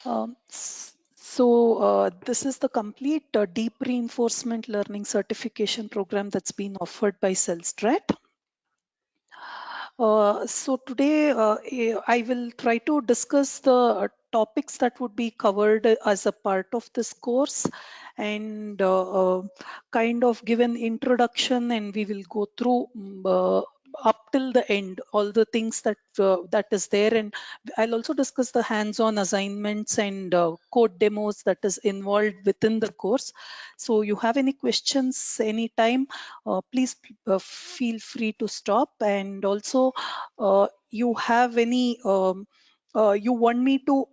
This is the complete deep reinforcement learning certification program that's been offered by Celstrat. So today I will try to discuss the topics that would be covered as a part of this course, and kind of give an introduction, and we will go through up till the end all the things that is there, and I'll also discuss the hands-on assignments and code demos that is involved within the course. So you have any questions anytime, please feel free to stop. And also you have any you want me to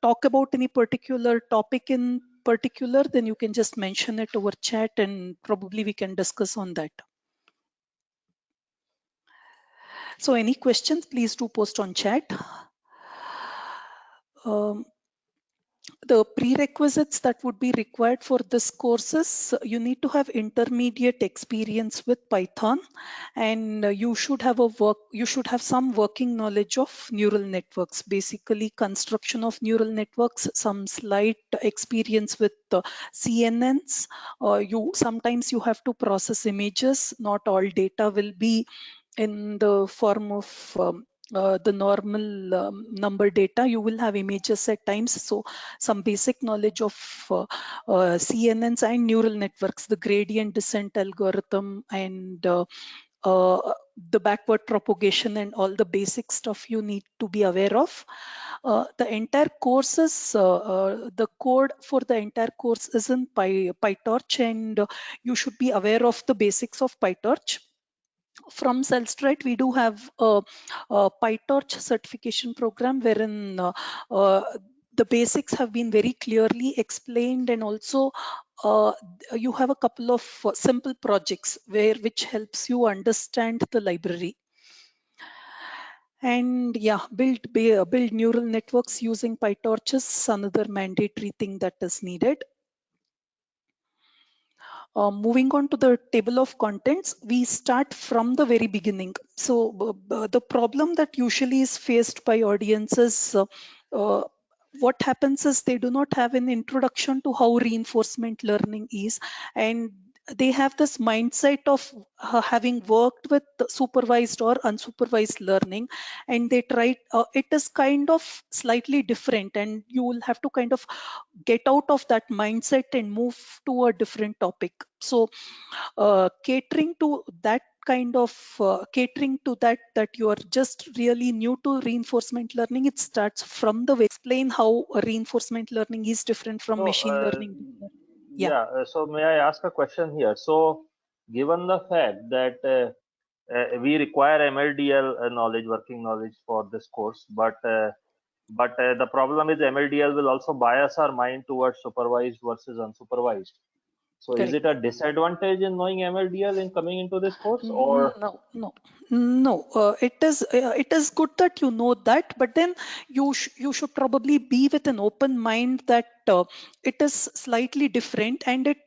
talk about any particular topic in particular, then you can just mention it over chat and probably we can discuss on that. So any questions, please do post on chat. The prerequisites that would be required for this courses, you need to have intermediate experience with Python, and you should have some working knowledge of neural networks, basically construction of neural networks, some slight experience with CNNs. Sometimes you have to process images. Not all data will be in the form of the normal number data. You will have images at times, so some basic knowledge of CNNs and neural networks, the gradient descent algorithm, and the backward propagation, and all the basic stuff you need to be aware of. The entire courses, the code for the entire course is in PyTorch, and you should be aware of the basics of PyTorch. From Celstrite, we do have a PyTorch certification program wherein the basics have been very clearly explained, and also uh, you have a couple of simple projects which helps you understand the library. And yeah, build neural networks using PyTorch is another mandatory thing that is needed. Moving on to the table of contents, we start from the very beginning. So the problem that usually is faced by audiences, what happens is they do not have an introduction to how reinforcement learning is, and they have this mindset of having worked with supervised or unsupervised learning, and they try it is kind of slightly different, and you will have to kind of get out of that mindset and move to a different topic. So catering to that kind of catering to that you are just really new to reinforcement learning, it starts from the way explain how reinforcement learning is different from So, machine learning. Yeah. yeah, so may I ask a question here? So, given the fact that we require MLDL knowledge, working knowledge for this course, but the problem is MLDL will also bias our mind towards supervised versus unsupervised. So, is Correct. it a disadvantage in knowing MLDL in coming into this course, or No, no, no. It is good that you know that, but then you should probably be with an open mind that it is slightly different, and it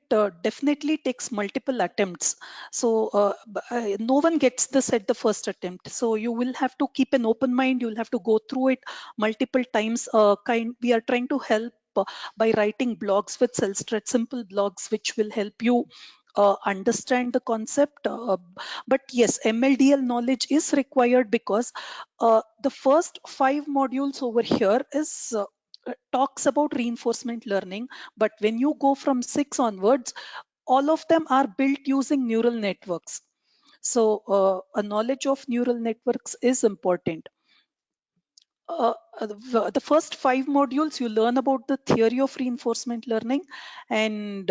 definitely takes multiple attempts. So no one gets this at the first attempt. So you will have to keep an open mind. You'll have to go through it multiple times. We are trying to help by writing blogs with Celstrat, simple blogs which will help you understand the concept. But yes, MLDL knowledge is required because the first 5 modules over here is talks about reinforcement learning. But when you go from 6 onwards, all of them are built using neural networks. So a knowledge of neural networks is important. The first 5 modules, you learn about the theory of reinforcement learning, and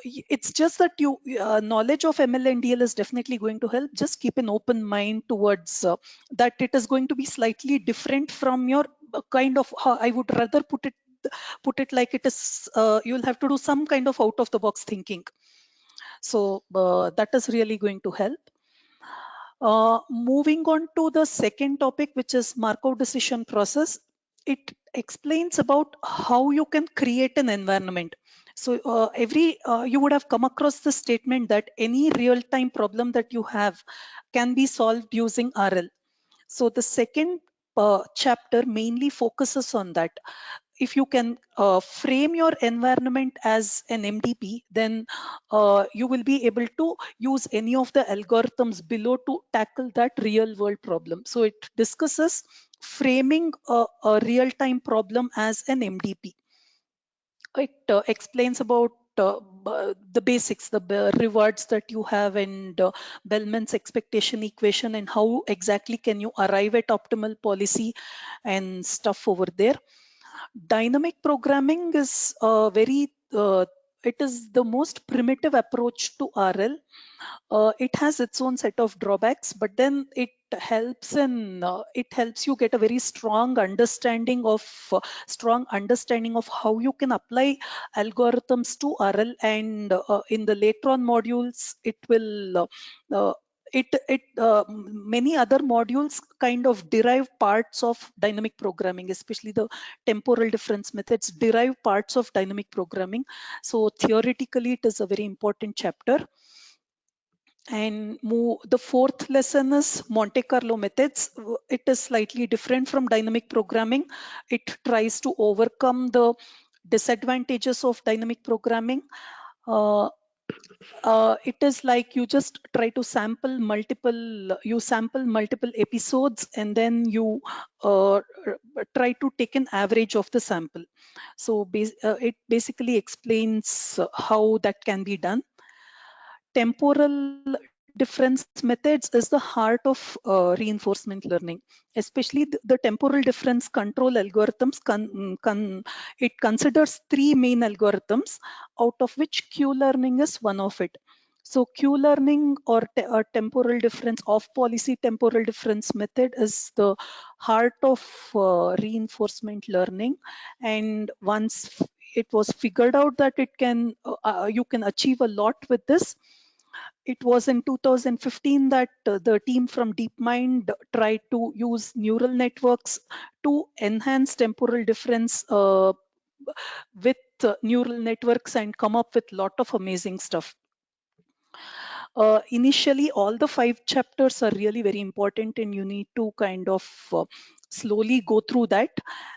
it's just that you knowledge of ML and DL is definitely going to help. Just keep an open mind towards that. It is going to be slightly different from your kind of. I would rather put it like it is. You'll have to do some kind of out of the box thinking. So that is really going to help. Moving on to the second topic, which is Markov decision process. It explains about how you can create an environment. So you would have come across the statement that any real-time problem that you have can be solved using RL. So the second chapter mainly focuses on that. if you can frame your environment as an MDP, then you will be able to use any of the algorithms below to tackle that real world problem. So it discusses framing a real-time problem as an MDP. It explains about the basics, the rewards that you have, and Bellman's expectation equation, and how exactly can you arrive at optimal policy and stuff over there. Dynamic programming is it is the most primitive approach to RL. It has its own set of drawbacks, but then it helps you get a very strong understanding of how you can apply algorithms to RL, and in the later on modules it will many other modules kind of derive parts of dynamic programming, especially the temporal difference methods derive parts of dynamic programming. So theoretically it is a very important chapter. And the fourth lesson is Monte Carlo methods. It is slightly different from dynamic programming. It tries to overcome the disadvantages of dynamic programming. It is like you just try to sample multiple episodes, and then you try to take an average of the sample. So it basically explains how that can be done. Temporal difference methods is the heart of reinforcement learning, especially the temporal difference control algorithms. It considers three main algorithms, out of which Q learning is one of it. So Q learning or temporal difference of policy temporal difference method is the heart of reinforcement learning. And once it was figured out that you can achieve a lot with this, it was in 2015 that the team from DeepMind tried to use neural networks to enhance temporal difference with neural networks and come up with a lot of amazing stuff. Initially, all the 5 chapters are really very important, and you need to kind of slowly go through that.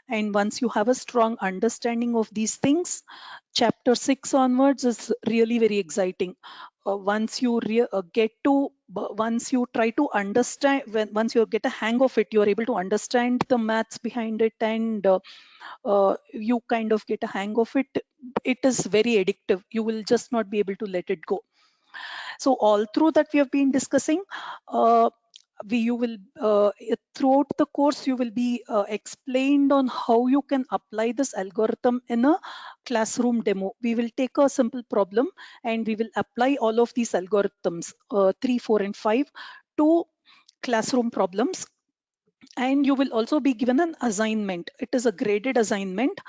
And once you have a strong understanding of these things, chapter 6 onwards is really very exciting. Once you once you try to understand, once you get a hang of it, you're able to understand the maths behind it, and you kind of get a hang of it. It is very addictive. You will just not be able to let it go. So all through that we have been discussing, you will throughout the course you will be explained on how you can apply this algorithm in a classroom demo. We will take a simple problem and we will apply all of these algorithms 3, 4 and 5 to classroom problems. And you will also be given an assignment. It is a graded assignment.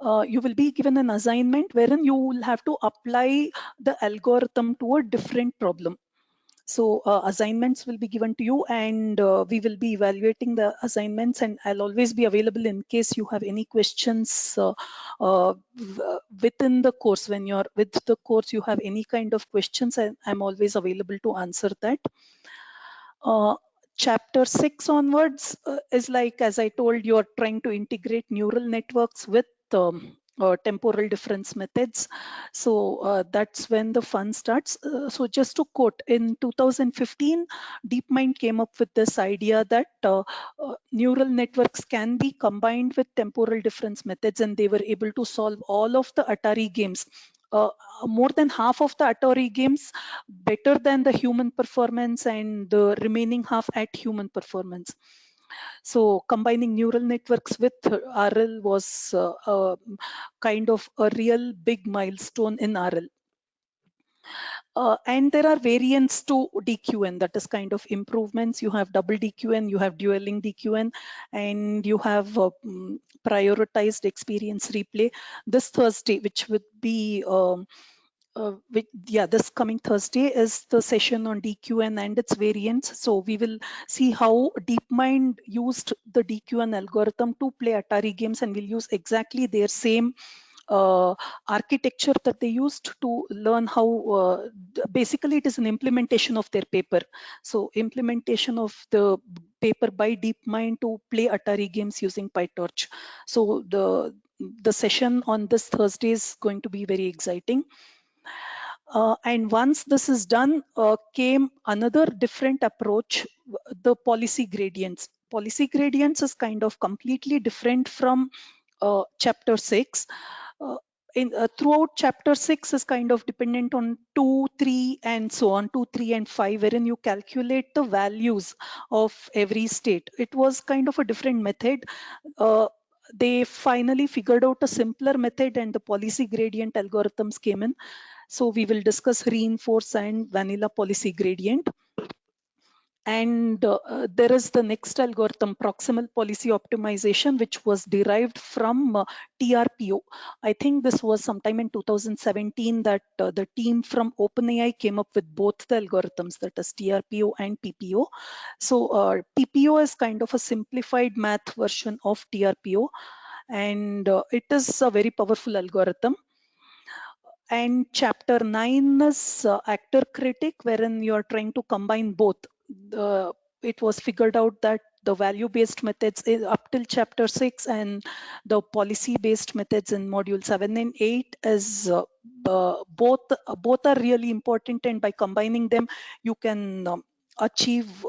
You will be given an assignment wherein you will have to apply the algorithm to a different problem. So assignments will be given to you, and we will be evaluating the assignments, and I'll always be available in case you have any questions within the course. When you're with the course, you have any kind of questions, and I'm always available to answer that. Chapter 6 onwards is like, as I told, you're trying to integrate neural networks with temporal difference methods. So that's when the fun starts. So just to quote, in 2015, DeepMind came up with this idea that neural networks can be combined with temporal difference methods, and they were able to solve all of the Atari games. More than half of the Atari games better than the human performance, and the remaining half at human performance. So combining neural networks with RL was kind of a real big milestone in RL. And there are variants to DQN, that is kind of improvements. You have double DQN, you have dueling DQN, and you have prioritized experience replay. This Thursday, which would be this coming Thursday, is the session on DQN and its variants. So we will see how DeepMind used the DQN algorithm to play Atari games, and we'll use exactly their same architecture that they used to learn how basically it is an implementation of their paper. So implementation of the paper by DeepMind to play Atari games using PyTorch. So the session on this Thursday is going to be very exciting. And once this is done, came another different approach, the policy gradients. Policy gradients is kind of completely different from chapter 6. Uh, throughout chapter 6 is kind of dependent on 2, 3, and so on, 2, 3, and 5, wherein you calculate the values of every state. It was kind of a different method. They finally figured out a simpler method, and the policy gradient algorithms came in. So we will discuss reinforce and vanilla policy gradient. And there is the next algorithm, proximal policy optimization, which was derived from TRPO. I think this was sometime in 2017 that the team from OpenAI came up with both the algorithms, that is TRPO and PPO. So PPO is kind of a simplified math version of TRPO, and it is a very powerful algorithm. And chapter 9 is actor critic, wherein you are trying to combine both. It was figured out that the value-based methods is up till chapter 6, and the policy-based methods in module 7 and 8 is both are really important, and by combining them, you can achieve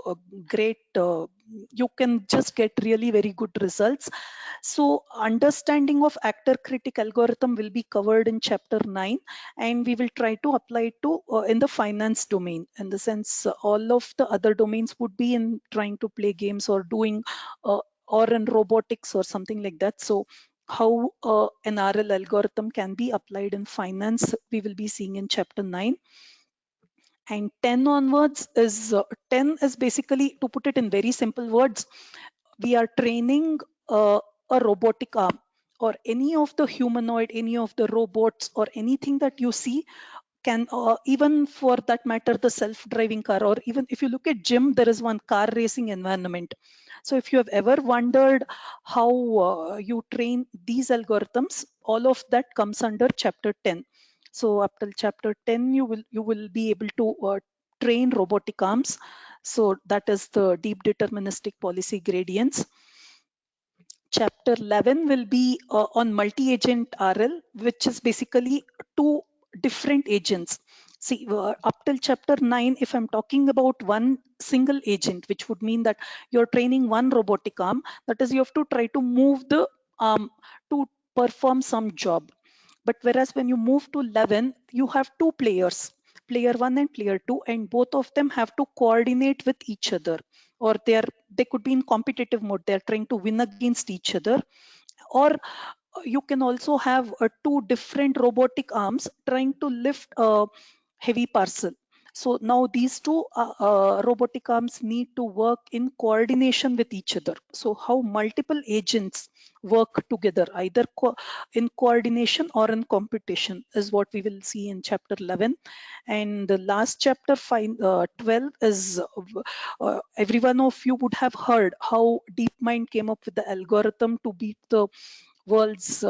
great. You can just get really very good results. So understanding of actor critic algorithm will be covered in chapter 9, and we will try to apply it to in the finance domain. In the sense, all of the other domains would be in trying to play games or doing or in robotics or something like that. So how an RL algorithm can be applied in finance, we will be seeing in chapter 9. And 10 onwards is 10 is basically, to put it in very simple words, we are training a robotic arm, or any of the humanoid, any of the robots, or anything that you see can, even for that matter, the self-driving car, or even if you look at gym, there is one car racing environment. So if you have ever wondered how you train these algorithms, all of that comes under chapter 10. So up till chapter 10, you will be able to train robotic arms. So that is the deep deterministic policy gradients. Chapter 11 will be on multi-agent RL, which is basically two different agents. See, up till chapter 9, if I'm talking about one single agent, which would mean that you're training one robotic arm, that is, you have to try to move the arm to perform some job. But whereas when you move to 11, you have two players, player 1 and player 2, and both of them have to coordinate with each other, or they could be in competitive mode, they're trying to win against each other. Or you can also have two different robotic arms trying to lift a heavy parcel. So now these two robotic arms need to work in coordination with each other. So how multiple agents work together, either in coordination or in competition, is what we will see in chapter 11. And the last chapter 12 is every one of you would have heard how DeepMind came up with the algorithm to beat the world's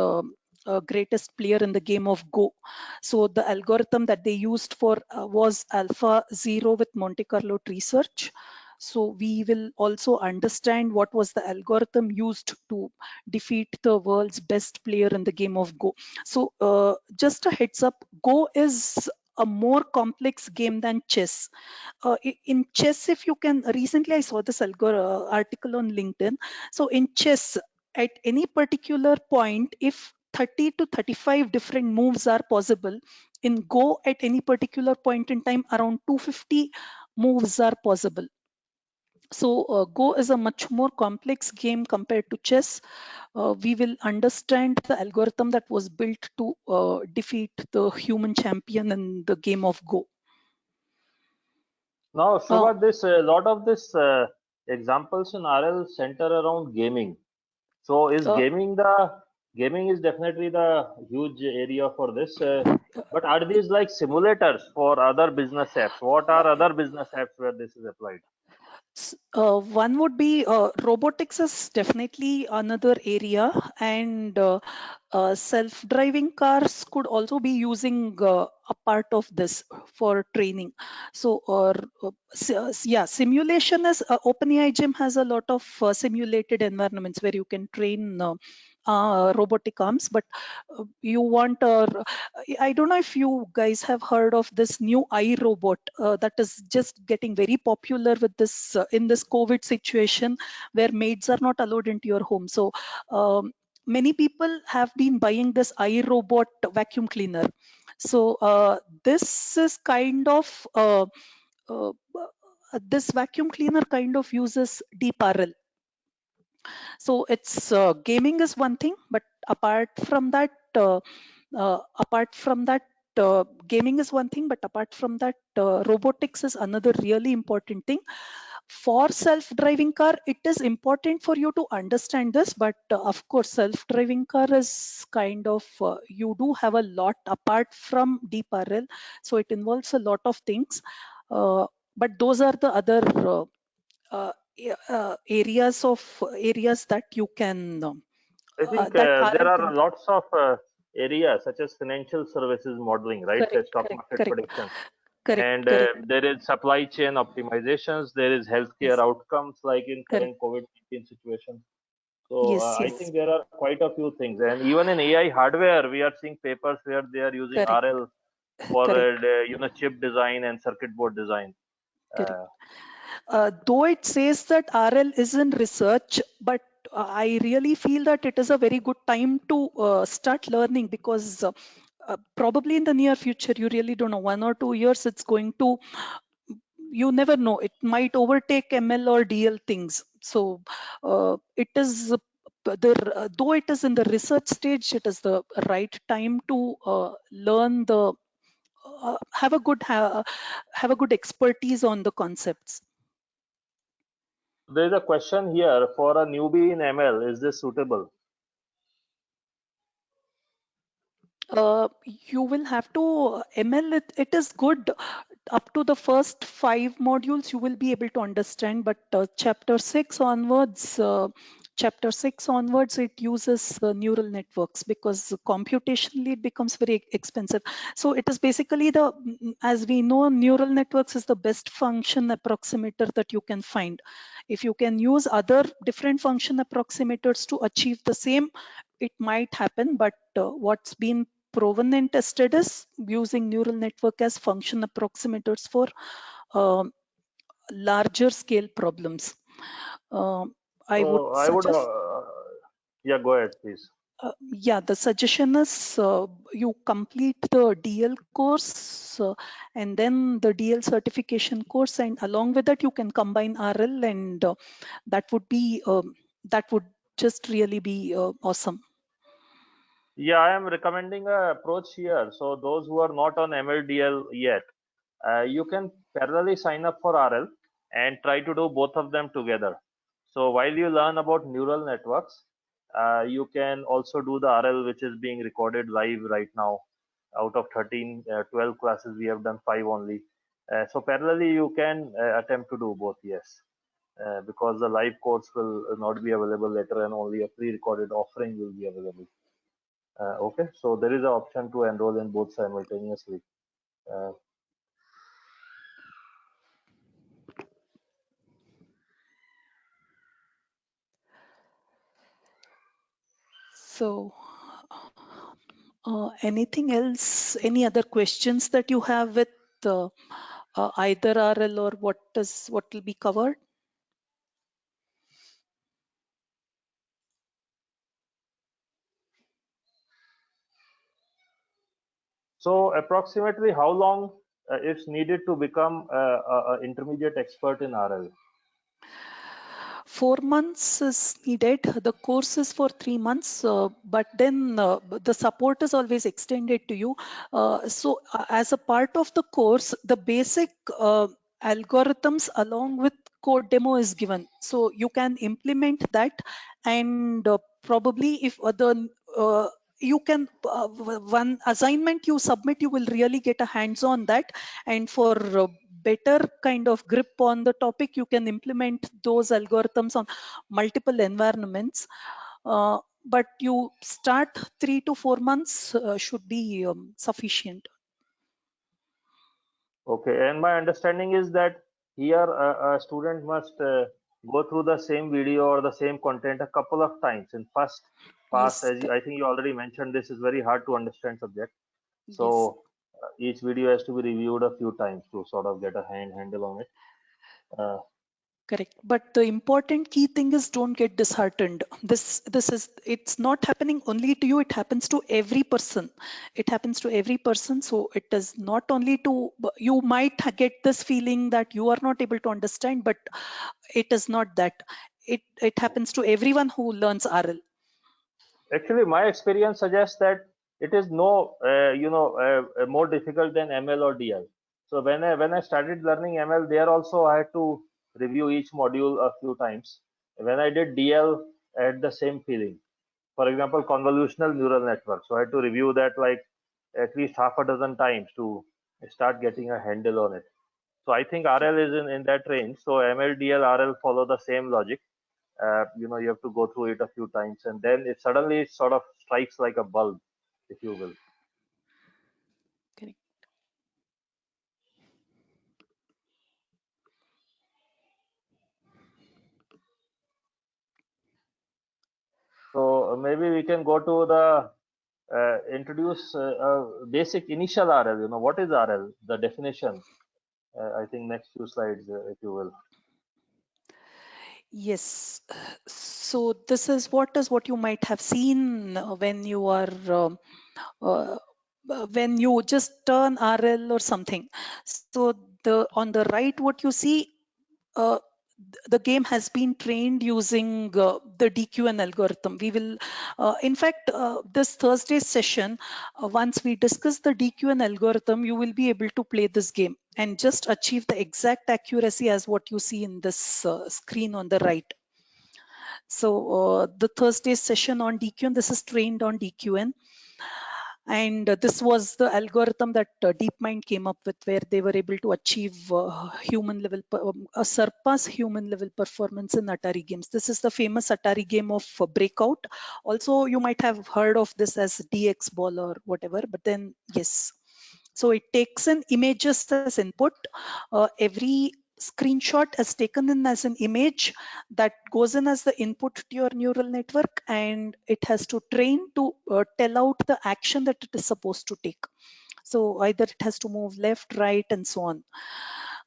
greatest player in the game of Go. So the algorithm that they used for was AlphaZero with Monte Carlo tree search. So we will also understand what was the algorithm used to defeat the world's best player in the game of Go. So just a heads up, Go is a more complex game than chess. In chess, if you can, recently I saw this article on LinkedIn. So in chess, at any particular point, if 30 to 35 different moves are possible, in Go at any particular point in time, around 250 moves are possible. So Go is a much more complex game compared to chess. We will understand the algorithm that was built to defeat the human champion in the game of Go. Now, Uh, Shubha, this a lot of this examples in RL center around gaming. So is uh, gaming is definitely the huge area for this. But are these like simulators for other business apps? What are other business apps where this is applied? One would be robotics is definitely another area, and self-driving cars could also be using a part of this for training. So, or yeah, simulation is OpenAI Gym has a lot of simulated environments where you can train robotic arms, but you want I don't know if you guys have heard of this new iRobot that is just getting very popular with this in this COVID situation where maids are not allowed into your home. So many people have been buying this iRobot vacuum cleaner. So this is kind of this vacuum cleaner kind of uses deep RL. So it's gaming is one thing, but apart from that, gaming is one thing, but apart from that, robotics is another really important thing. For self-driving car, it is important for you to understand this, but of course, self-driving car is kind of you do have a lot apart from deep RL, so it involves a lot of things. But those are the other areas that you can I think that there RL are can. lots of areas such as financial services modeling, right? Correct, Stock correct, market correct, predictions. correct, And correct. there is supply chain optimizations. There is healthcare Yes, outcomes like in correct. current COVID-19 situation. So Yes, I yes, think there are quite a few things. And even in AI hardware, we are seeing papers where they are using correct, RL for correct, chip design and circuit board design. correct. Uh, Though it says that RL is in research, but I really feel that it is a very good time to start learning because probably in the near future, you really don't know, 1 or 2 years, it's going to, you never know, it might overtake ML or DL things. So it is though it is in the research stage, it is the right time to learn the have a good expertise on the concepts. there is a question here for a newbie in ML. Is this suitable? You will have to ML it is good up to the first 5 modules you will be able to understand, but chapter 6 onwards it uses neural networks because computationally it becomes very expensive. So it is basically as we know, neural networks is the best function approximator that you can find. If you can use other different function approximators to achieve the same, it might happen, but what's been proven and tested is using neural network as function approximators for uh, larger scale problems. Uh, I would So I would, suggest, yeah, go ahead, please. yeah, the suggestion is you complete the DL course and then the DL certification course, and along with that, you can combine RL, and that would be that would just really be awesome. Yeah, I am recommending a approach here. So those who are not on MLDL yet, you can parallelly sign up for RL and try to do both of them together. So while you learn about neural networks, you can also do the RL, which is being recorded live right now. Out of 13, 12 classes, we have done 5 only. So parallelly, you can attempt to do both, yes. Because the live course will not be available later and only a pre-recorded offering will be available. Okay, so there is an option to enroll in both simultaneously. Uh, So, anything else? Any other questions that you have with either RL or what will be covered? So approximately how long it's needed to become a intermediate expert in RL? 4 months is needed. The course is for 3 months, but then the support is always extended to you. As a part of the course, the basic algorithms along with code demo is given. So you can implement that, and probably if the you can one assignment you submit, you will really get a hands on that, and for better kind of grip on the topic, you can implement those algorithms on multiple environments. But you start 3 to 4 months should be sufficient. Okay, and my understanding is that here a student must go through the same video or the same content a couple of times in first fast. Yes, As I think you already mentioned, this is very hard to understand subject. yes. So each video has to be reviewed a few times to sort of get a handle on it. Correct. But the important key thing is don't get disheartened. It's not happening only to you, it happens to every person. It happens to every person. So it is not only to, you might get this feeling that you are not able to understand, but it is not that. It happens to everyone who learns RL. Actually, my experience suggests that it is no, more difficult than ML or DL. So when I started learning ML, there also I had to review each module a few times. When I did DL, I had the same feeling. For example, convolutional neural network. So I had to review that like at least half a dozen times to start getting a handle on it. So I think RL is in that range. So ML, DL, RL follow the same logic. You have to go through it a few times, and then it suddenly sort of strikes like a bulb, if you will. Correct. So maybe we can go to the introduce basic initial RL. What is RL? The definition. I think next few slides, if you will. Yes. So this is what you might have seen when you are uh, when you just turn RL or something. So the on the right, what you see, uh, the game has been trained using the DQN algorithm. We will, in fact, this Thursday's session, once we discuss the DQN algorithm, you will be able to play this game and just achieve the exact accuracy as what you see in this screen on the right. So the Thursday session on DQN, this is trained on DQN. And this was the algorithm that DeepMind came up with, where they were able to achieve surpass human level performance in Atari games. This is the famous Atari game of Breakout. Also, you might have heard of this as DX Ball or whatever, but then yes. So it takes in images as input. Every screenshot is taken in as an image that goes in as the input to your neural network, and it has to train to tell out the action that it is supposed to take. So either it has to move left, right, and so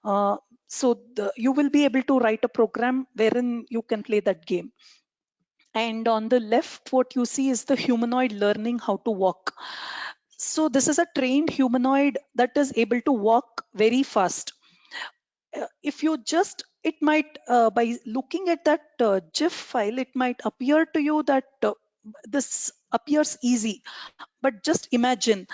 on. So you will be able to write a program wherein you can play that game. And on the left, what you see is the humanoid learning how to walk. So this is a trained humanoid that is able to walk very fast. If you just, it might, by looking at that GIF file, it might appear to you that this appears easy. But just imagine,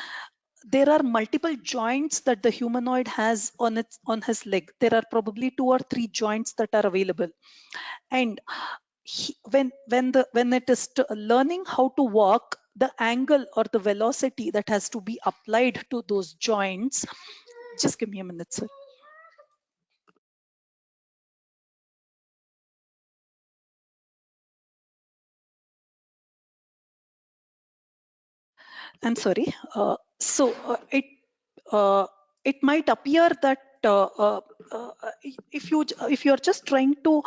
there are multiple joints that the humanoid has on his leg. There are probably 2 or 3 joints that are available. And when it is learning how to walk, the angle or the velocity that has to be applied to those joints, just give me a minute, sir. I'm sorry. Uh, it might appear that if you're just trying to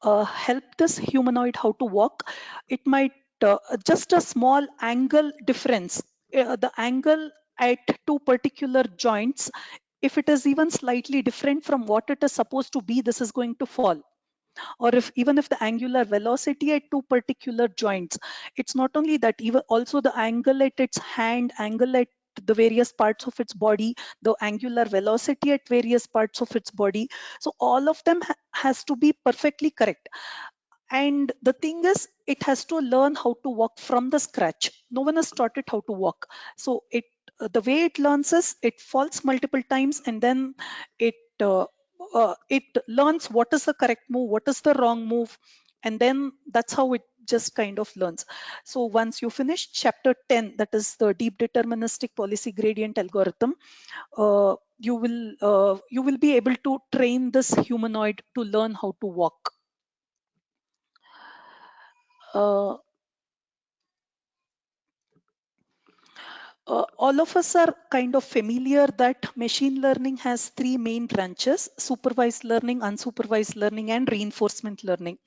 help this humanoid how to walk, it might just a small angle difference. The angle at 2 particular joints, if it is even slightly different from what it is supposed to be, this is going to fall. Or if even if the angular velocity at 2 particular joints, it's not only that, even also the angle at its hand, angle at the various parts of its body, the angular velocity at various parts of its body, so all of them has to be perfectly correct. And the thing is, it has to learn how to walk from the scratch. No one has taught it how to walk. So the way it learns is, it falls multiple times, and then it learns what is the correct move, what is the wrong move, and then that's how it just kind of learns. So once you finish chapter 10, that is the deep deterministic policy gradient algorithm, you will be able to train this humanoid to learn how to walk. uh, all of us are kind of familiar that machine learning has 3 main branches: supervised learning, unsupervised learning, and reinforcement learning.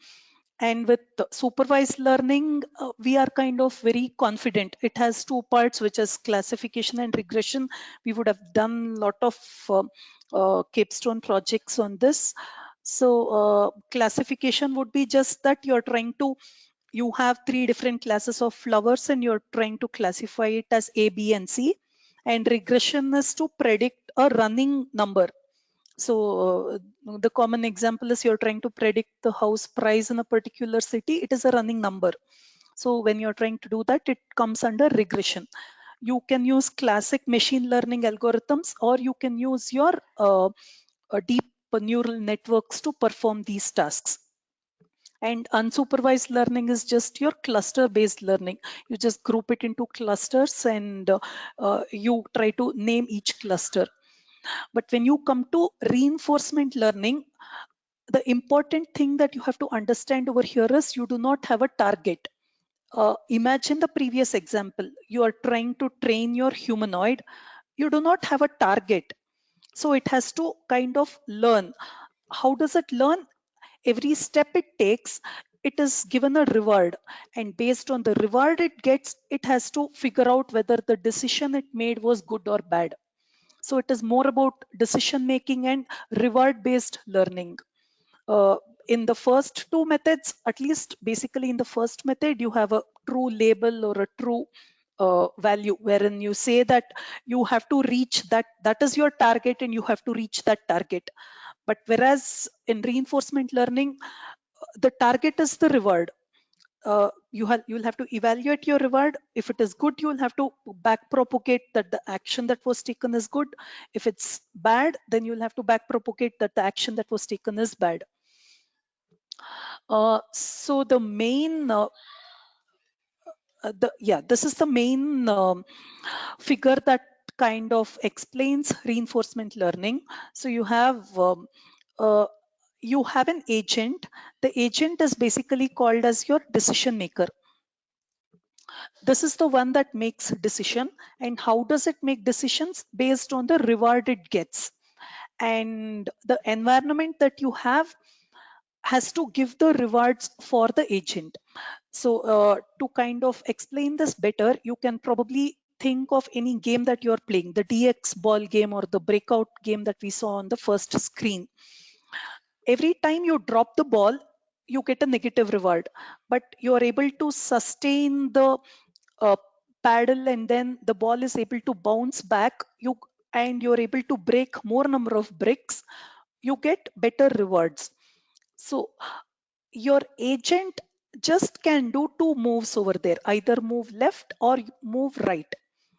And with supervised learning, we are kind of very confident. It has two parts, which is classification and regression. We would have done a lot of capstone projects on this. So classification would be just that you have three different classes of flowers and you're trying to classify it as A, B, and C. And regression is to predict a running number. So the common example is you're trying to predict the house price in a particular city. It is a running number. So when you're trying to do that, it comes under regression. You can use classic machine learning algorithms, or you can use your deep neural networks to perform these tasks. And unsupervised learning is just your cluster based learning. You just group it into clusters and you try to name each cluster. But when you come to reinforcement learning, the important thing that you have to understand over here is you do not have a target. Imagine the previous example. You are trying to train your humanoid. You do not have a target. So it has to kind of learn. How does it learn? Every step it takes, it is given a reward. And based on the reward it gets, it has to figure out whether the decision it made was good or bad. So it is more about decision making and reward based learning. Uh, in the first two methods, at least basically in the first method, you have a true label or a true value wherein you say that you have to reach that is your target and you have to reach that target. But whereas in reinforcement learning, the target is the reward. You'll have to evaluate your reward. If it is good, you'll have to back propagate that the action that was taken is good. If it's bad, then you'll have to back propagate that the action that was taken is bad. So the main this is the main figure that kind of explains reinforcement learning. So uh, you have an agent. The agent is basically called as your decision maker. This is the one that makes decision. And how does it make decisions? Based on the reward it gets. And the environment that you have has to give the rewards for the agent. So to kind of explain this better, you can probably think of any game that you're playing, the DX ball game or the breakout game that we saw on the first screen. Every time you drop the ball, you get a negative reward, but you are able to sustain the uh, paddle and then the ball is able to bounce back. And you're able to break more number of bricks, you get better rewards. So your agent just can do two moves over there, either move left or move right.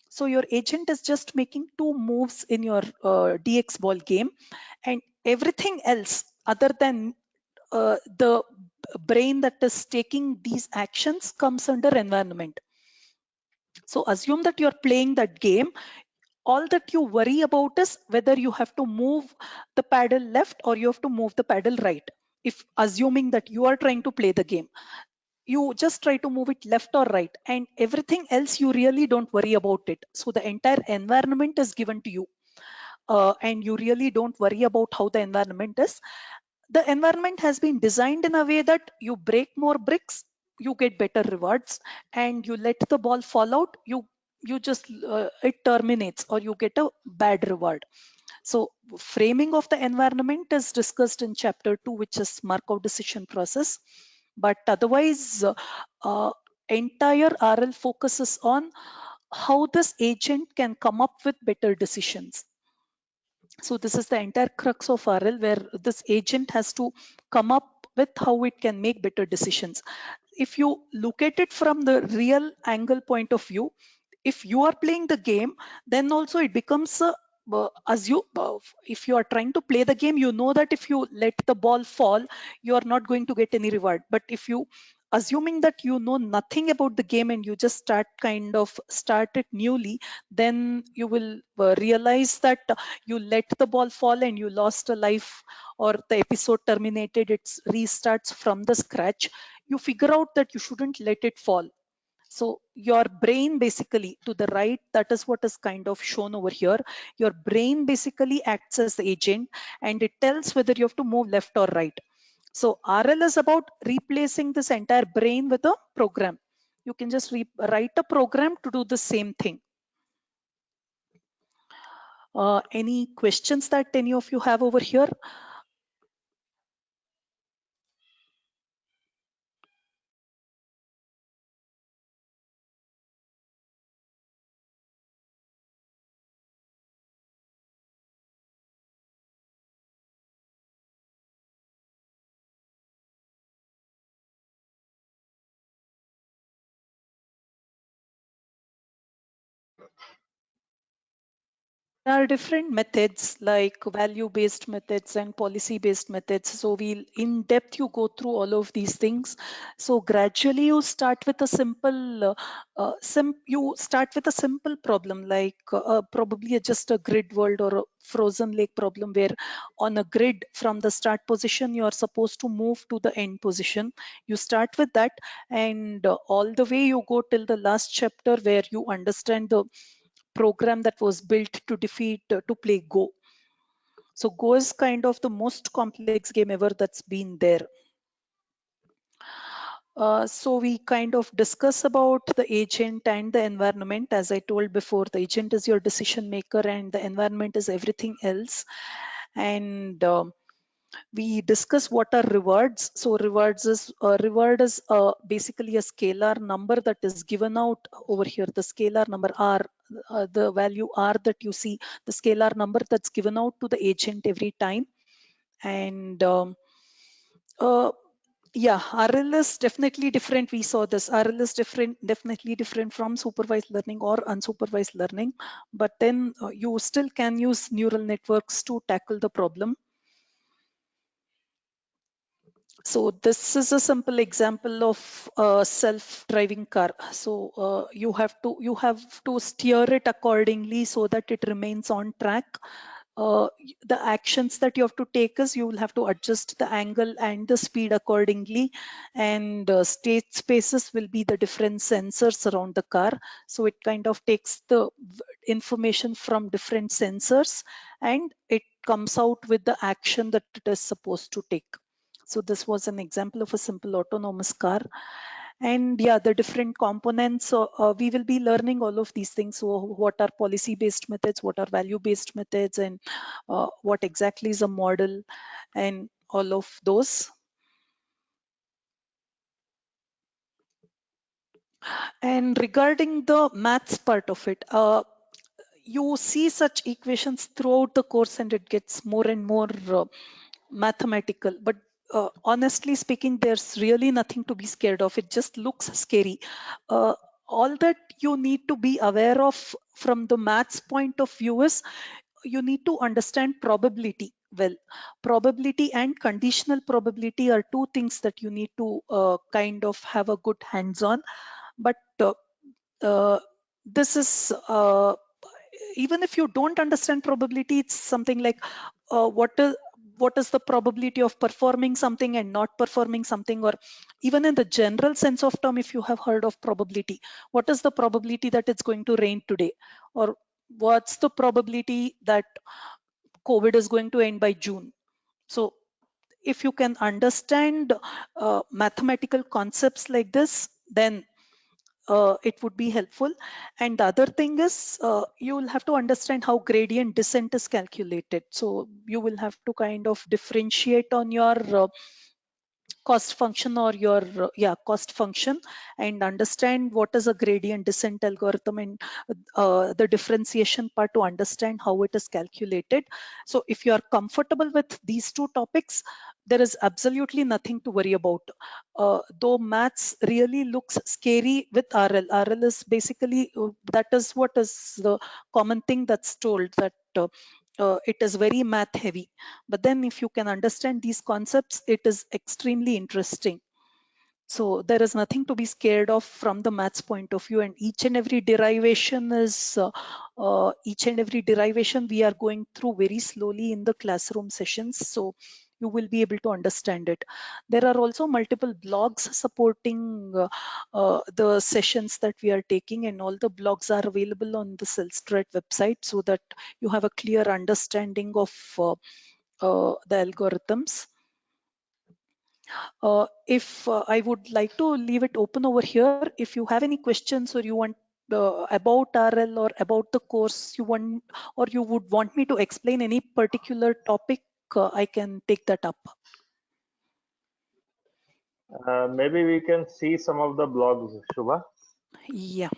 So your agent is just making two moves in your DX ball game, and everything else other than the brain that is taking these actions comes under environment. So assume that you're playing that game. All that you worry about is whether you have to move the paddle left or you have to move the paddle right. If assuming that you are trying to play the game, you just try to move it left or right, and everything else you really don't worry about it. So the entire environment is given to you, and you really don't worry about how the environment is. The environment has been designed in a way that you break more bricks, you get better rewards, and you let the ball fall out, you just it terminates or you get a bad reward. So framing of the environment is discussed in chapter 2, which is Markov decision process. But otherwise, uh, entire RL focuses on how this agent can come up with better decisions. So this is the entire crux of RL, where this agent has to come up with how it can make better decisions. If you look at it from the real angle point of view, if you are playing the game, then also it becomes a as you if you are trying to play the game, you know that if you let the ball fall, you are not going to get any reward. But if you assuming that you know nothing about the game and you just start it newly, then you will realize that you let the ball fall and you lost a life, or the episode terminated, it restarts from the scratch. You figure out that you shouldn't let it fall. So your brain basically to the right, that is what is kind of shown over here. Your brain basically acts as the agent and it tells whether you have to move left or right. So RL is about replacing this entire brain with a program. You can just write a program to do the same thing. Any questions that any of you have over here? There are different methods like value-based methods and policy-based methods. So we'll in depth you go through all of these things. So gradually you start with a simple problem like probably just a grid world or a frozen lake problem where on a grid from the start position you are supposed to move to the end position. You start with that and all the way you go till the last chapter where you understand the program that was built to defeat to play Go. So Go is kind of the most complex game ever that's been there. So we kind of discuss about the agent and the environment. As I told before, the agent is your decision maker and the environment is everything else. And we discuss what are rewards. So reward is basically a scalar number that is given out over here. The scalar number R, the value R that you see, the scalar number that's given out to the agent every time. And uh, yeah, RL is definitely different. We saw this. RL is definitely different from supervised learning or unsupervised learning. But then you still can use neural networks to tackle the problem. So this is a simple example of a self-driving car. So you have to steer it accordingly so that it remains on track. The actions that you have to take is you will have to adjust the angle and the speed accordingly, and state spaces will be the different sensors around the car. So it kind of takes the information from different sensors and it comes out with the action that it is supposed to take. So this was an example of a simple autonomous car. And yeah, the different components. So we will be learning all of these things. So what are policy-based methods? What are value-based methods? And what exactly is a model? And all of those. And regarding the maths part of it, you see such equations throughout the course and it gets more and more mathematical. But honestly speaking, there's really nothing to be scared of. It just looks scary. Uh, all that you need to be aware of from the maths point of view is you need to understand probability well. Probability and conditional probability are two things that you need to kind of have a good hands on. But uh, this is even if you don't understand probability, it's something like what is the probability of performing something and not performing something, or even in the general sense of term, if you have heard of probability, what is the probability that it's going to rain today, or what's the probability that COVID is going to end by June. So if you can understand mathematical concepts like this, then it would be helpful. And the other thing is you will have to understand how gradient descent is calculated. So you will have to kind of differentiate on your cost function or your cost function and understand what is a gradient descent algorithm and the differentiation part to understand how it is calculated. So if you are comfortable with these two topics, there is absolutely nothing to worry about. Though maths really looks scary with RL is basically that is what is the common thing that's told, that it is very math heavy. But then if you can understand these concepts, it is extremely interesting. So there is nothing to be scared of from the maths point of view, and each and every derivation we are going through very slowly in the classroom sessions. So you will be able to understand it. There are also multiple blogs supporting the sessions that we are taking, and all the blogs are available on the Selstrat website so that you have a clear understanding of the algorithms. If I would like to leave it open over here, if you have any questions or you want about RL or about the course you want, or you would want me to explain any particular topic, I can take that up. Maybe we can see some of the blogs, Shubha. Yeah.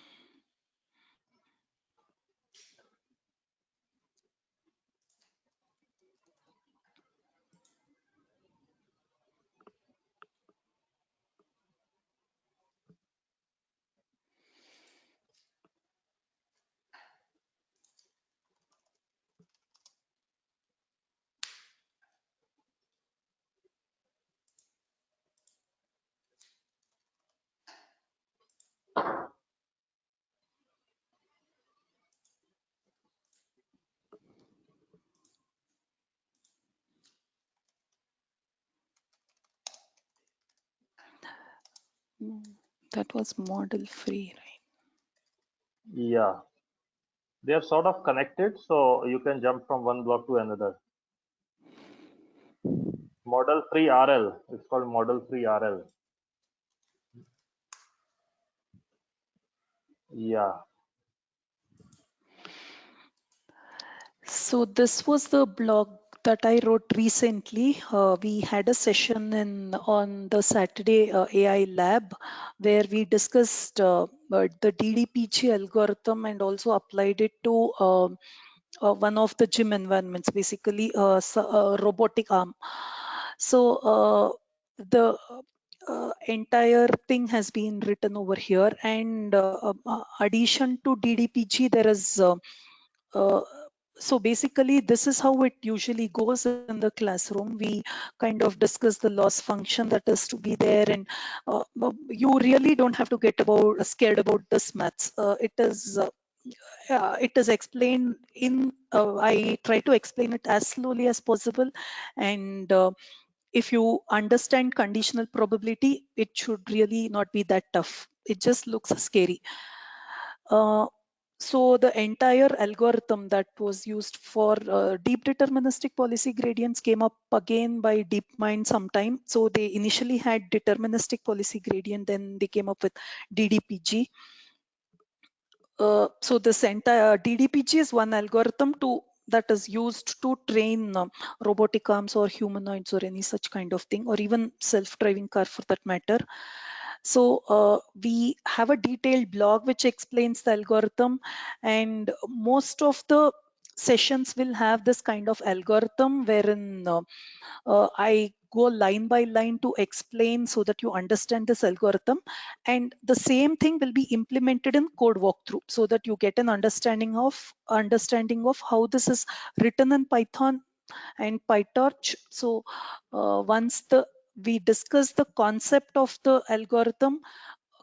That was model free, right? Yeah, they are sort of connected, so you can jump from one blog to another. Model free RL. It's called model free RL. Yeah. So this was the blog that I wrote recently. We had a session on the Saturday AI lab where we discussed the DDPG algorithm and also applied it to one of the gym environments, basically a robotic arm. So the entire thing has been written over here, and addition to DDPG, there is uh, so basically, this is how it usually goes in the classroom. We kind of discuss the loss function that is to be there, and you really don't have to get scared about this maths. It is explained in. I try to explain it as slowly as possible, and if you understand conditional probability, it should really not be that tough. It just looks scary. Uh, so the entire algorithm that was used for deep deterministic policy gradients came up again by DeepMind sometime. So they initially had deterministic policy gradient, then they came up with DDPG. So this entire DDPG is one algorithm that is used to train robotic arms or humanoids or any such kind of thing, or even self-driving car for that matter. So we have a detailed blog which explains the algorithm, and most of the sessions will have this kind of algorithm wherein I go line by line to explain so that you understand this algorithm, and the same thing will be implemented in code walkthrough so that you get an understanding of how this is written in Python and PyTorch. So once we discuss the concept of the algorithm,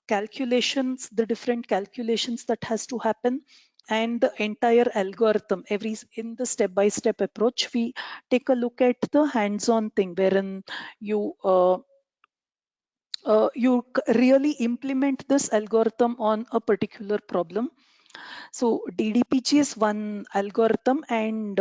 calculations, the different calculations that has to happen, and the entire algorithm, in the step-by-step approach, we take a look at the hands-on thing wherein you really implement this algorithm on a particular problem. So DDPG is one algorithm, and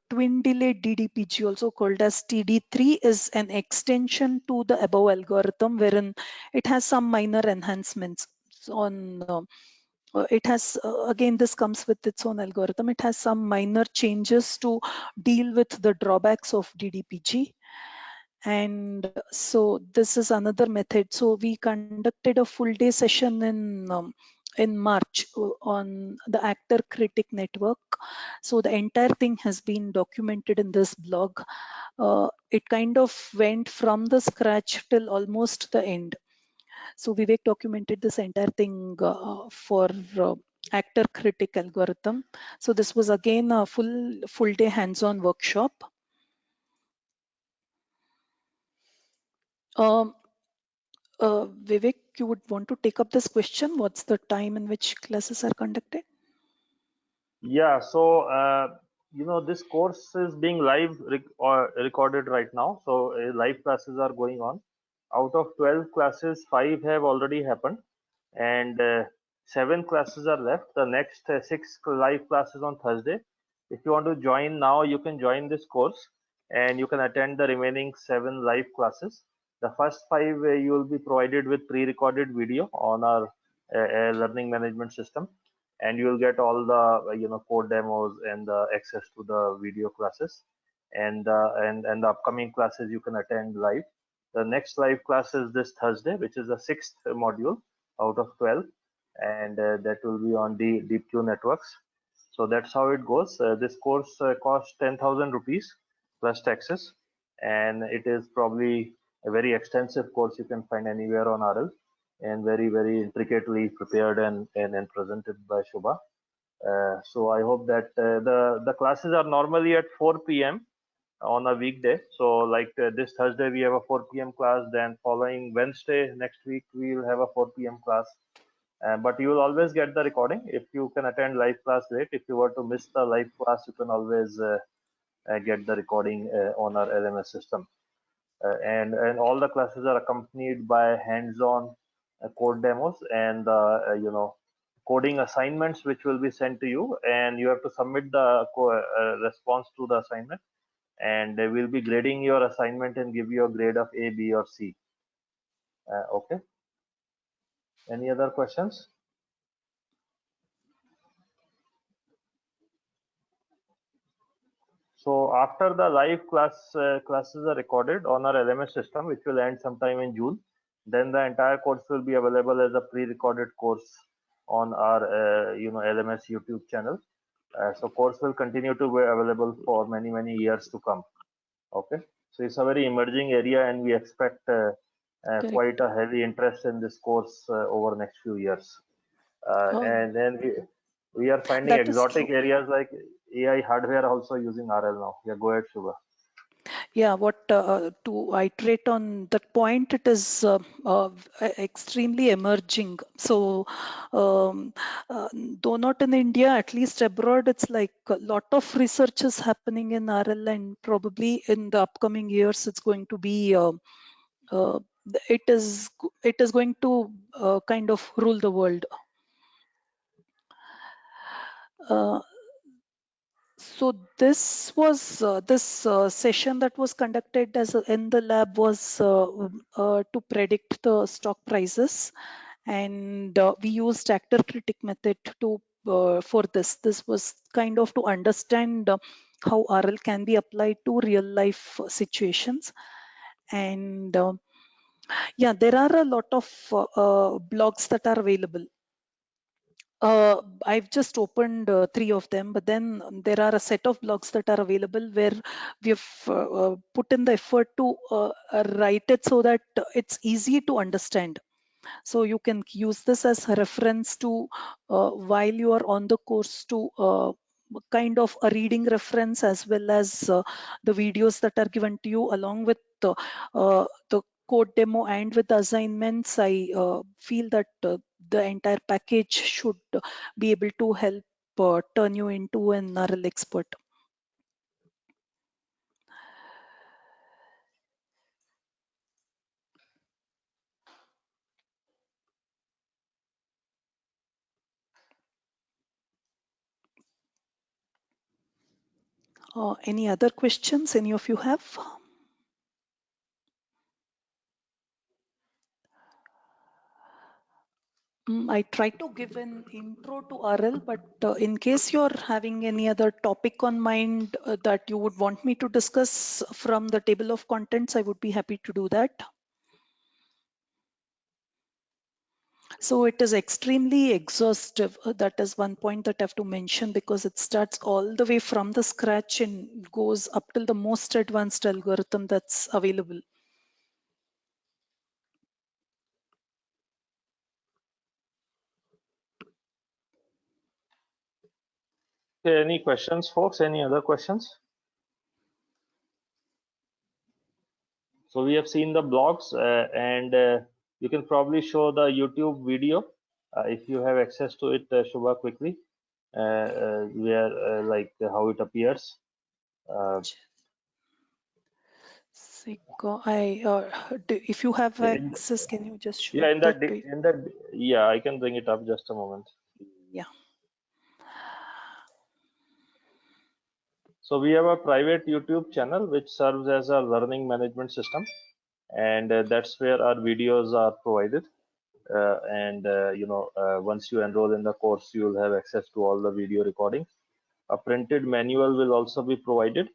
twin delayed DDPG, also called as TD3, is an extension to the above algorithm wherein it has some minor enhancements on it has again, this comes with its own algorithm. It has some minor changes to deal with the drawbacks of DDPG. And so this is another method. So we conducted a full day session in March on the actor critic network. So the entire thing has been documented in this blog. It kind of went from the scratch till almost the end. So Vivek documented this entire thing for actor critic algorithm. So this was again a full day hands-on workshop. Um, Vivek, you would want to take up this question. What's the time in which classes are conducted? Yeah, so this course is being live or recorded right now. So live classes are going on. Out of 12 classes, 5 have already happened, and 7 classes are left. The next 6 live classes on Thursday. If you want to join now, you can join this course, and you can attend the remaining 7 live classes. The first 5 you will be provided with pre-recorded video on our learning management system, and you will get all the code demos and the access to the video classes, and the upcoming classes you can attend live. The next live class is this Thursday, which is the 6th module out of 12, and that will be on the DeepQ networks. So that's how it goes. This course costs 10,000 rupees plus taxes, and it is probably a very extensive course you can find anywhere on RL, and very, very intricately prepared and presented by Shubha. So I hope that the classes are normally at 4 p.m. on a weekday. So like this Thursday we have a 4 p.m. class. Then following Wednesday next week we will have a 4 p.m. class. But you will always get the recording if you can attend live class late. If you were to miss the live class, you can always get the recording on our LMS system. And all the classes are accompanied by hands-on code demos and coding assignments which will be sent to you, and you have to submit the response to the assignment, and they will be grading your assignment and give you a grade of A, B, or C. Okay. Any other questions? So after the live classes are recorded on our LMS system, which will end sometime in June, then the entire course will be available as a pre-recorded course on our LMS YouTube channel. So course will continue to be available for many years to come. Okay, so it's a very emerging area, and we expect quite a heavy interest in this course over the next few years. And then we are finding exotic areas like AI hardware also using RL now. Yeah, go ahead, Shubha. Yeah, what to iterate on that point, it is extremely emerging. So, though not in India, at least abroad, it's like a lot of research is happening in RL, and probably in the upcoming years, it's going to be it is going to kind of rule the world. So this was this session that was conducted in the lab was to predict the stock prices, and we used actor critic method to for this. This was kind of to understand how RL can be applied to real life situations, and yeah, there are a lot of blogs that are available. I've just opened 3 of them, but then there are a set of blogs that are available where we have put in the effort to write it so that it's easy to understand. So you can use this as a reference to while you are on the course to kind of a reading reference, as well as the videos that are given to you along with the code demo and with the assignments. I feel that the entire package should be able to help turn you into an RL expert. Any other questions any of you have? I try to give an intro to RL, but in case you're having any other topic on mind that you would want me to discuss from the table of contents, I would be happy to do that. So it is extremely exhaustive. That is one point that I have to mention, because it starts all the way from the scratch and goes up till the most advanced algorithm that's available. Okay, any questions, folks? Any other questions? So we have seen the blogs, and you can probably show the YouTube video if you have access to it, Shubha, quickly, where like how it appears. If you have access, can you just show yeah, that? Yeah, I can bring it up. Just a moment. Yeah. So we have a private YouTube channel which serves as a learning management system. and that's where our videos are provided. Once you enroll in the course, you will have access to all the video recordings. A printed manual will also be provided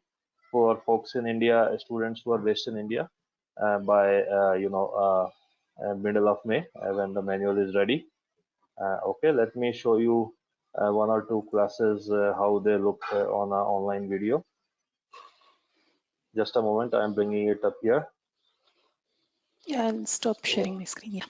for folks in India, students who are based in India, by middle of May, when the manual is ready. Okay, let me show you one or two classes, how they look on an online video. Just a moment, I'm bringing it up here. Yeah, I'll stop sharing my screen. Yeah.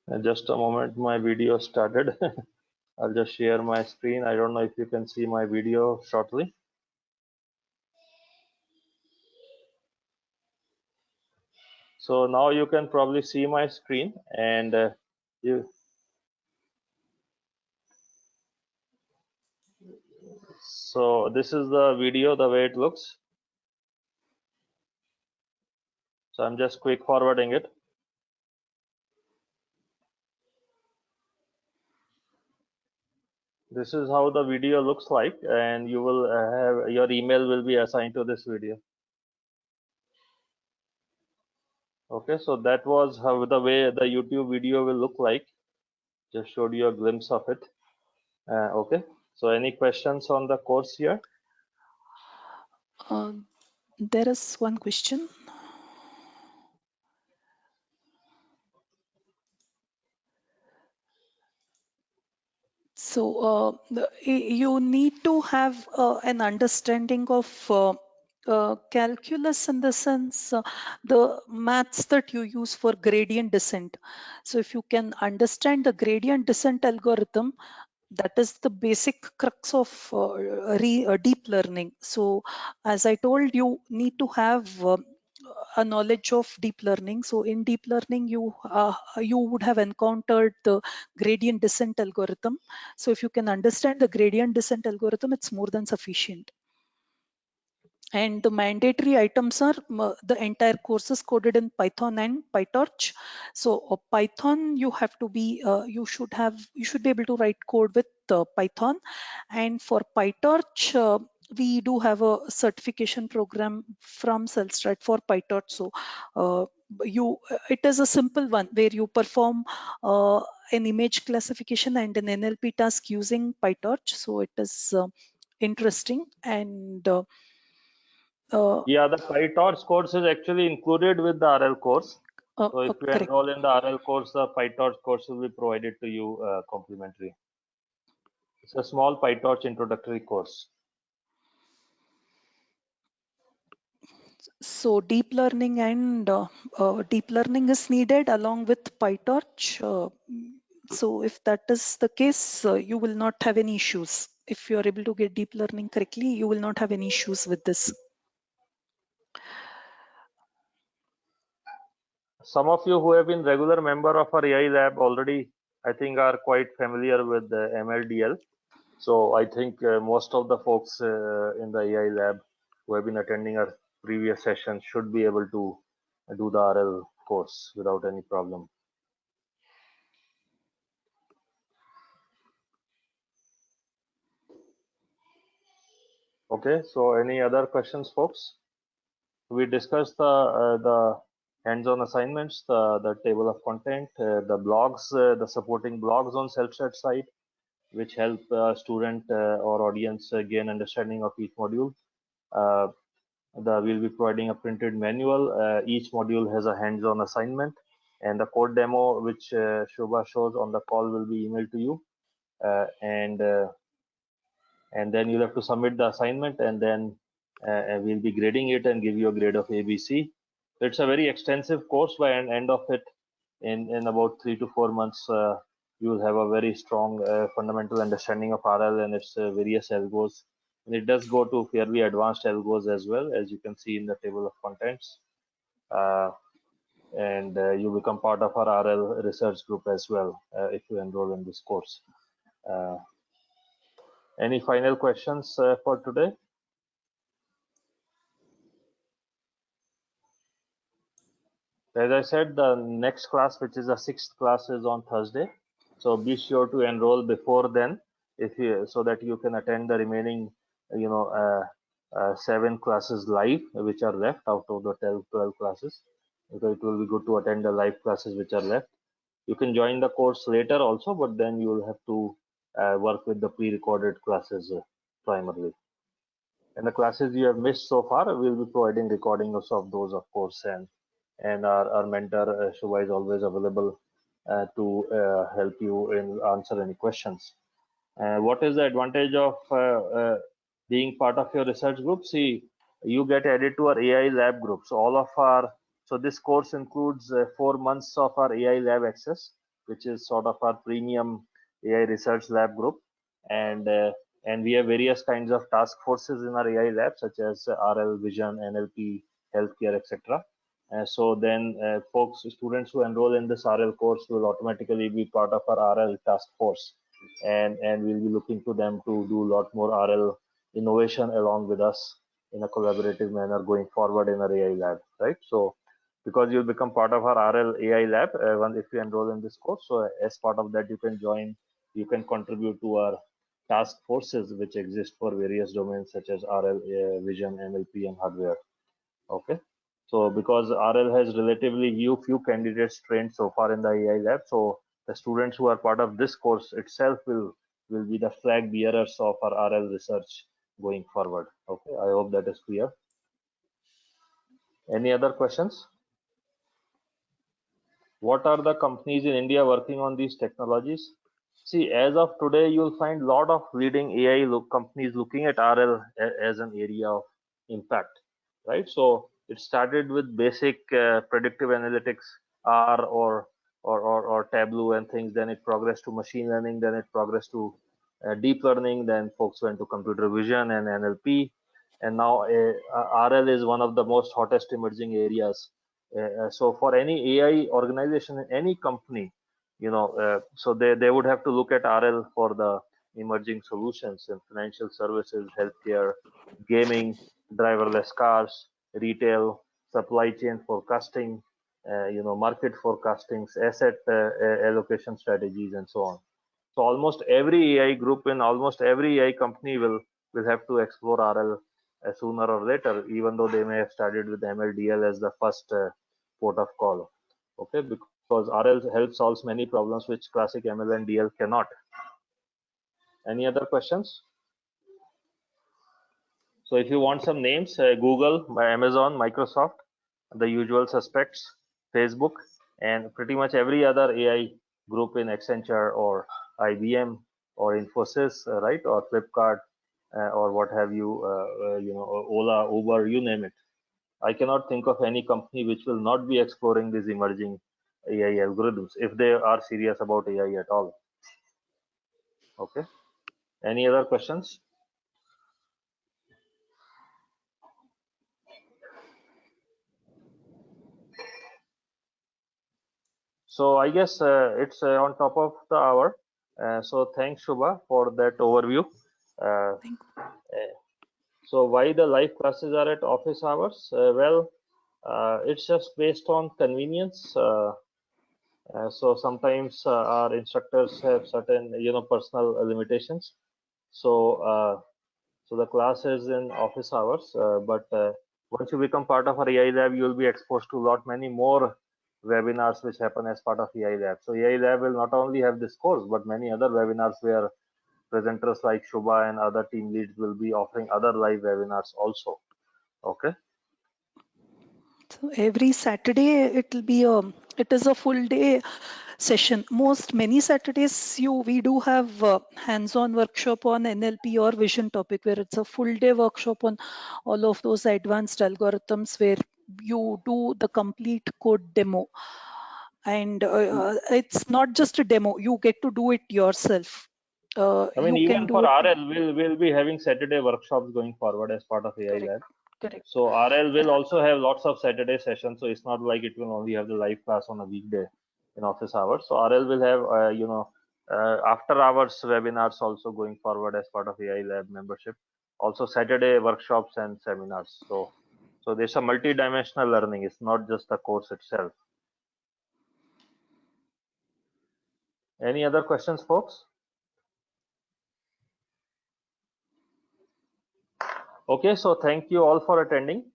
Yeah. Just a moment, my video started. I'll just share my screen. I don't know if you can see my video shortly. So now you can probably see my screen, and so this is the video, the way it looks. So I'm just quick forwarding it. This is how the video looks like, and you will have your email will be assigned to this video. Okay, so that was how the way the YouTube video will look like. Just showed you a glimpse of it. Okay, so any questions on the course here? There is one question. So you need to have an understanding of calculus, in the sense the maths that you use for gradient descent. So if you can understand the gradient descent algorithm, that is the basic crux of deep learning. So as I told you, need to have a knowledge of deep learning. So in deep learning, you would have encountered the gradient descent algorithm. So if you can understand the gradient descent algorithm, it's more than sufficient. And the mandatory items are the entire courses coded in Python and PyTorch. So Python, you have to be, you should be able to write code with Python. And for PyTorch, we do have a certification program from Celstrat for PyTorch. So it is a simple one where you perform an image classification and an NLP task using PyTorch. So it is interesting. And Yeah, the PyTorch course is actually included with the RL course. So if you correct. enroll in the RL course, the PyTorch course will be provided to you complimentary. It's a small PyTorch introductory course. So deep learning is needed along with PyTorch. So if that is the case, you will not have any issues. If you are able to get deep learning correctly, you will not have any issues with this. Some of you who have been regular member of our AI lab already, I think, are quite familiar with the MLDL. So I think most of the folks in the AI lab who have been attending our previous session should be able to do the RL course without any problem. Okay, so any other questions, folks? We discussed the hands-on assignments, the table of content, the blogs, the supporting blogs on Celstrat site, which help student or audience gain understanding of each module. We'll be providing a printed manual. Each module has a hands-on assignment, and the code demo, which Shobha shows on the call, will be emailed to you. And then you'll have to submit the assignment, and then we'll be grading it and give you a grade of ABC. So it's a very extensive course. By an end of it, in about 3 to 4 months, you will have a very strong fundamental understanding of RL and its various algos. And it does go to fairly advanced algos as well, as you can see in the table of contents. And you become part of our RL research group as well if you enroll in this course. Any final questions for today? As I said, the next class, which is the 6th class, is on Thursday. So be sure to enroll before then, if you, so that you can attend the remaining, 7 classes live, which are left out of the 12 classes. Because it will be good to attend the live classes which are left. You can join the course later also, but then you will have to work with the pre-recorded classes primarily. And the classes you have missed so far, we'll be providing recordings of those, of course, and our mentor Shubha is always available to help you in answer any questions. What is the advantage of being part of your research group? See, you get added to our AI lab group. So all of our, so this course includes 4 months of our AI lab access, which is sort of our premium AI research lab group. And we have various kinds of task forces in our AI lab, such as RL, Vision, NLP, healthcare, etc. So then students who enroll in this RL course will automatically be part of our RL task force. And we'll be looking to them to do a lot more RL innovation along with us in a collaborative manner going forward in our AI lab, right? So because you'll become part of our RL AI lab if you enroll in this course, so as part of that you can contribute to our task forces which exist for various domains such as RL, Vision, NLP, and hardware. Okay. So because RL has relatively few candidates trained so far in the AI lab, so the students who are part of this course itself will be the flag bearers of our RL research going forward. Okay, I hope that is clear. Any other questions? What are the companies in India working on these technologies? See, as of today, you'll find a lot of leading AI companies looking at RL as an area of impact, right? So it started with basic predictive analytics, R or Tableau and things. Then it progressed to machine learning. Then it progressed to deep learning. Then folks went to computer vision and NLP. And now RL is one of the most hottest emerging areas. So for any AI organization, any company, so they would have to look at RL for the emerging solutions in financial services, healthcare, gaming, driverless cars, retail, supply chain forecasting, market forecasting, asset allocation strategies, and so on. So almost every AI group in almost every AI company will have to explore RL sooner or later, even though they may have started with MLDL as the first port of call. Okay, because RL helps solve many problems which classic ML and DL cannot. Any other questions? So if you want some names, Google, Amazon, Microsoft, the usual suspects, Facebook, and pretty much every other AI group in Accenture or IBM or Infosys, right, or Flipkart, or what have you, or Ola, Uber, you name it. I cannot think of any company which will not be exploring these emerging AI algorithms if they are serious about AI at all. Okay. Any other questions? So I guess it's on top of the hour. So thanks, Shubha, for that overview. So why the live classes are at office hours? Well, it's just based on convenience. So sometimes our instructors have certain, personal limitations. So so the class is in office hours, but once you become part of our AI lab, you will be exposed to many more webinars which happen as part of AI lab. So AI lab will not only have this course, but many other webinars where presenters like Shubha and other team leads will be offering other live webinars also. Okay. So every Saturday it is a full day session. Many Saturdays we do have hands-on workshop on NLP or vision topic where it's a full day workshop on all of those advanced algorithms where you do the complete code demo. And it's not just a demo, you get to do it yourself. I mean, You can even do for it. RL, we'll be having Saturday workshops going forward as part of AI Correct, lab. correct. So RL will also have lots of Saturday sessions. So it's not like it will only have the live class on a weekday in office hours. So RL will have, after hours webinars also going forward as part of AI Lab membership. Also Saturday workshops and seminars. So there's a multi-dimensional learning. It's not just the course itself. Any other questions, folks? Okay, so thank you all for attending.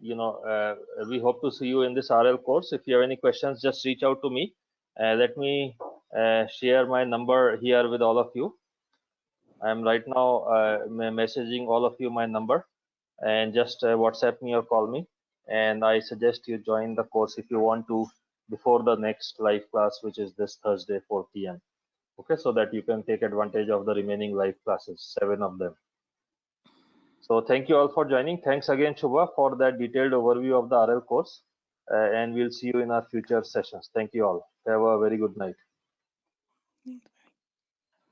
We hope to see you in this RL course. If you have any questions, just reach out to me. Let me share my number here with all of you. I'm right now messaging all of you my number, and just WhatsApp me or call me. And I suggest you join the course if you want to before the next live class, which is this Thursday, 4 p.m. Okay, so that you can take advantage of the remaining live classes, 7 of them. So thank you all for joining. Thanks again, Shubha, for that detailed overview of the RL course. And we'll see you in our future sessions. Thank you all. Have a very good night.